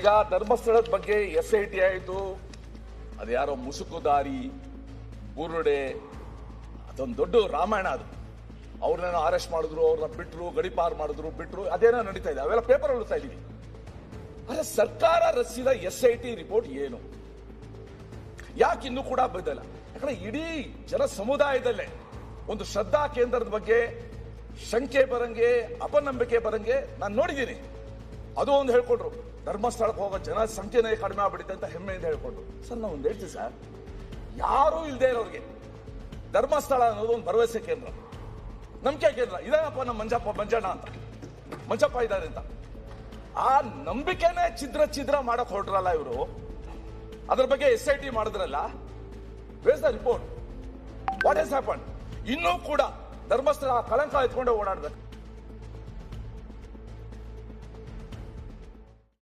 ಈಗ ಧರ್ಮಸ್ಥಳದ ಬಗ್ಗೆ SIT ಆಯಿತು, ಅದು ಯಾರೋ ಮುಸುಕುದಾರಿ ಬುರುಡೆ, ಅದೊಂದು ದೊಡ್ಡ ರಾಮಾಯಣ. ಅದು ಅವ್ರನ್ನೇನೋ ಅರೆಸ್ಟ್ ಮಾಡಿದ್ರು, ಅವ್ರನ್ನ ಬಿಟ್ಟರು, ಗಡಿಪಾರು ಮಾಡಿದ್ರು, ಬಿಟ್ಟರು, ಅದೇನೋ ನಡೀತಾ ಇದೆ. ಅವೆಲ್ಲ ಪೇಪರ್ ಓದ್ತಾ ಇದೀವಿ. ಆದರೆ ಸರ್ಕಾರ ರಚಿಸಿದ SIT ರಿಪೋರ್ಟ್ ಏನು, ಯಾಕೆ ಇನ್ನೂ ಕೂಡ ಬದಲ? ಯಾಕಂದ್ರೆ ಇಡೀ ಜನ ಸಮುದಾಯದಲ್ಲೇ ಒಂದು ಶ್ರದ್ಧಾ ಕೇಂದ್ರದ ಬಗ್ಗೆ ಶಂಕೆ ಬರಂಗೆ, ಅಪನಂಬಿಕೆ ಬರಂಗೆ ನಾನು ನೋಡಿದ್ದೀನಿ. ಅದು ಒಂದು ಹೇಳ್ಕೊಂಡ್ರು, ಧರ್ಮಸ್ಥಳಕ್ಕೆ ಹೋಗೋ ಜನ ಸಂಖ್ಯೆನೇ ಕಡಿಮೆ ಆಗ್ಬಿಡುತ್ತೆ ಅಂತ ಹೆಮ್ಮೆಯಿಂದ ಹೇಳ್ಕೊಂಡ್ರು. ಸರ್ ನಾವು ಒಂದು ಹೇಳ್ತೀವಿ ಸರ್, ಯಾರೂ ಇಲ್ಲದೆ ಇರೋರಿಗೆ ಧರ್ಮಸ್ಥಳ ಅನ್ನೋದು ಒಂದು ಭರವಸೆ ಕೇಂದ್ರ, ನಂಬಿಕೆ ಕೇಂದ್ರ. ಇದೇನಪ್ಪ ನಮ್ಮ ಮಂಜಣ್ಣ ಅಂತ, ಮಂಜಪ್ಪ ಇದ್ದಾರೆ ಅಂತ, ಆ ನಂಬಿಕೆನೇ ಛಿದ್ರ ಮಾಡಕ್ ಹೊರಟ್ರಲ್ಲ ಇವರು. ಅದ್ರ ಬಗ್ಗೆ SIT ಮಾಡಿದ್ರಲ್ಲ, wares the report, what has happen? ಇನ್ನೂ ಕೂಡ ಧರ್ಮಸ್ಥಳ ಕಳಂಕ ಎತ್ಕೊಂಡೆ ಓಡಾಡ್ಬೇಕು.